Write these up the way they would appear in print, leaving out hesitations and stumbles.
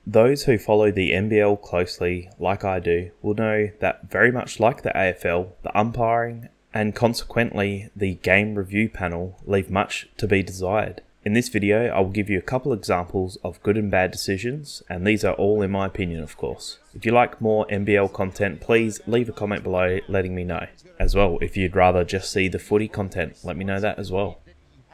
Those who follow the NBL closely, like I do, will know that very much like the AFL, the umpiring and consequently the game review panel leave much to be desired. In this video, I will give you a couple examples of good and bad decisions, and these are all in my opinion, of course. If you like more NBL content, please leave a comment below letting me know. As well, if you'd rather just see the footy content, let me know that as well.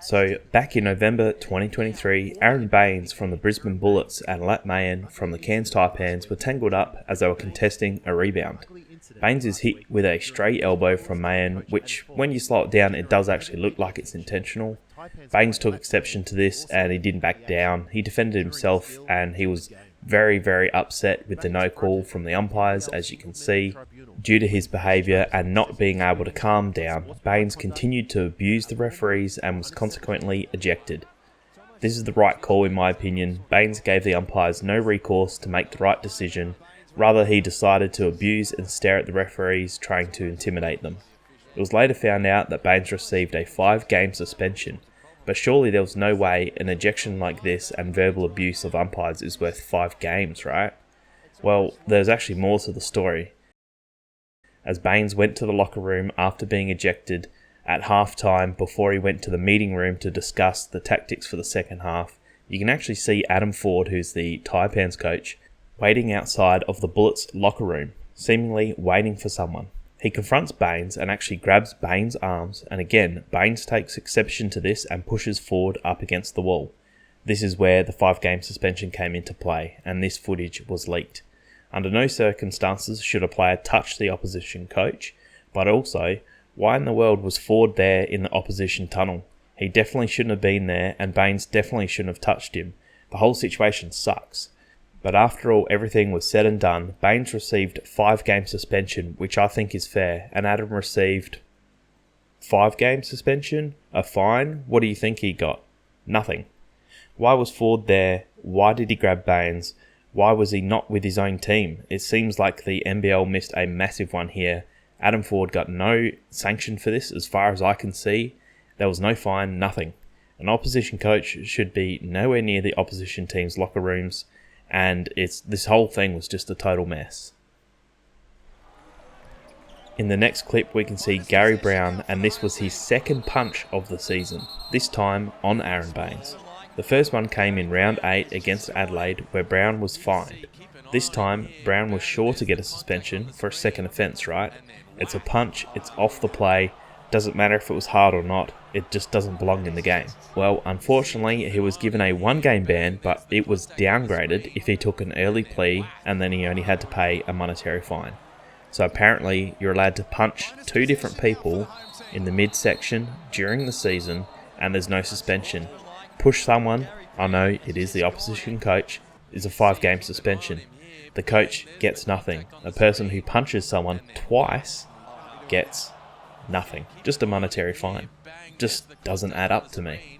So, back in November 2023, Aaron Baynes from the Brisbane Bullets and Magnay from the Cairns Taipans were tangled up as they were contesting a rebound. Baynes is hit with a straight elbow from Magin, which, when you slow it down, it does actually look like it's intentional. Baynes took exception to this and he didn't back down. He defended himself and he was very upset with the no call from the umpires, as you can see. Due to his behaviour and not being able to calm down, Baynes continued to abuse the referees and was consequently ejected. This is the right call in my opinion. Baynes gave the umpires no recourse to make the right decision. Rather, he decided to abuse and stare at the referees, trying to intimidate them. It was later found out that Baynes received a 5-game suspension, but surely there was no way an ejection like this and verbal abuse of umpires is worth 5 games, right? Well, there's actually more to the story. As Baynes went to the locker room after being ejected at half-time before he went to the meeting room to discuss the tactics for the second half, you can actually see Adam Ford, who's the Taipans coach, waiting outside of the Bullets locker room, seemingly waiting for someone. He confronts Baynes and actually grabs Baynes' arms, and again, Baynes takes exception to this and pushes Ford up against the wall. This is where the 5-game suspension came into play, and this footage was leaked. Under no circumstances should a player touch the opposition coach, but also, why in the world was Ford there in the opposition tunnel? He definitely shouldn't have been there, and Baynes definitely shouldn't have touched him. The whole situation sucks. But after all, everything was said and done, Baynes received 5-game suspension, which I think is fair, and Adam received 5-game suspension? A fine? What do you think he got? Nothing. Why was Ford there? Why did he grab Baynes? Why was he not with his own team? It seems like the NBL missed a massive one here. Adam Ford got no sanction for this as far as I can see. There was no fine, nothing. An opposition coach should be nowhere near the opposition team's locker rooms, and this whole thing was just a total mess. In the next clip we can see Gary Browne, and this was his second punch of the season, this time on Aaron Baynes. The first one came in round 8 against Adelaide, where Browne was fined. This time, Browne was sure to get a suspension for a second offence, right? It's a punch, it's off the play, doesn't matter if it was hard or not, it just doesn't belong in the game. Well, unfortunately, he was given a 1-game ban, but it was downgraded if he took an early plea and then he only had to pay a monetary fine. So apparently, you're allowed to punch 2 different people in the midsection during the season and there's no suspension. Push someone, I know it is the opposition coach, is a 5-game suspension. The coach gets nothing. A person who punches someone twice gets nothing. Just a monetary fine. Just doesn't add up to me.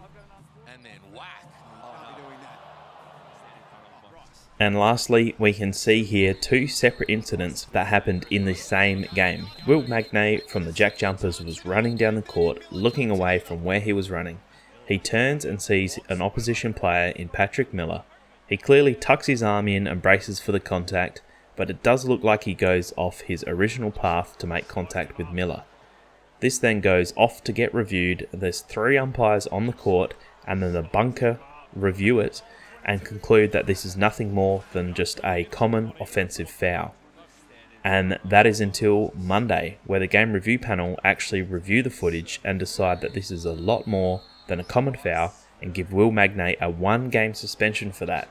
And lastly, we can see here 2 separate incidents that happened in the same game. Will Magnay from the Jack Jumpers was running down the court, looking away from where he was running. He turns and sees an opposition player in Patrick Miller. He clearly tucks his arm in and braces for the contact, but it does look like he goes off his original path to make contact with Miller. This then goes off to get reviewed. There's 3 umpires on the court, and then the bunker review it and conclude that this is nothing more than just a common offensive foul. And that is until Monday, where the game review panel actually review the footage and decide that this is a lot more than a common foul and give Will Magnay a 1-game suspension for that.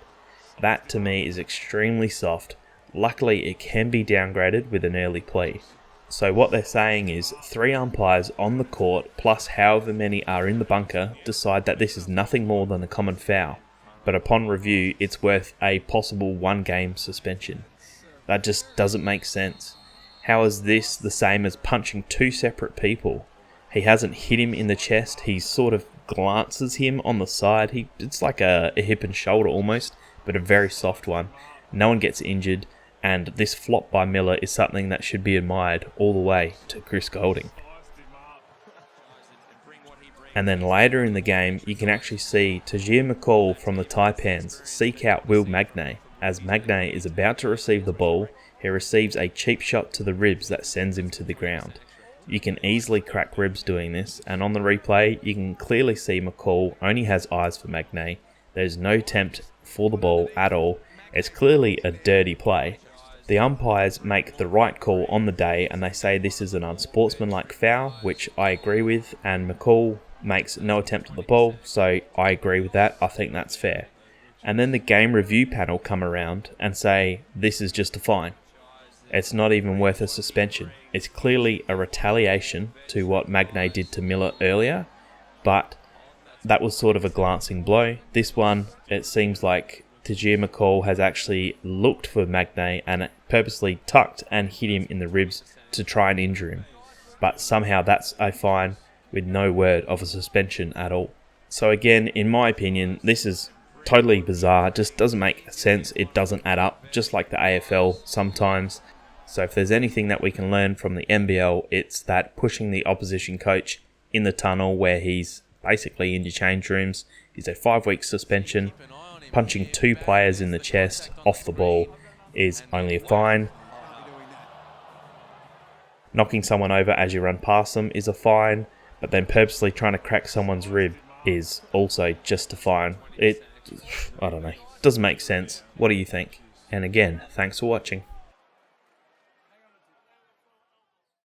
That to me is extremely soft. Luckily it can be downgraded with an early plea. So what they're saying is 3 umpires on the court plus however many are in the bunker decide that this is nothing more than a common foul, but upon review it's worth a possible 1-game suspension. That just doesn't make sense. How is this the same as punching 2 separate people? He hasn't hit him in the chest, he sort of glances him on the side. It's like a hip and shoulder almost, but a very soft one. No one gets injured, and this flop by Miller is something that should be admired all the way to Chris Golding. And then later in the game, you can actually see McCall from the Taipans seek out Will Magnay. as Magnay is about to receive the ball, he receives a cheap shot to the ribs that sends him to the ground. You can easily crack ribs doing this, and on the replay you can clearly see McCall only has eyes for Magnay. There's no attempt for the ball at all. It's clearly a dirty play. The umpires make the right call on the day and they say this is an unsportsmanlike foul, which I agree with, and McCall makes no attempt at the ball, so I agree with that. I think that's fair. And then the game review panel come around and say this is just a fine. It's not even worth a suspension. It's clearly a retaliation to what Magnay did to Miller earlier, but that was sort of a glancing blow. This one, it seems like Tajir McCall has actually looked for Magnay and purposely tucked and hit him in the ribs to try and injure him. But somehow that's a fine with no word of a suspension at all. So again, in my opinion, this is totally bizarre. Just doesn't make sense. It doesn't add up, just like the AFL sometimes. So if there's anything that we can learn from the NBL, it's that pushing the opposition coach in the tunnel where he's basically in your change rooms is a 5-week suspension. Punching 2 players in the chest off the ball is only a fine. Knocking someone over as you run past them is a fine, but then purposely trying to crack someone's rib is also just a fine. I don't know. Doesn't make sense. What do you think? And again, thanks for watching.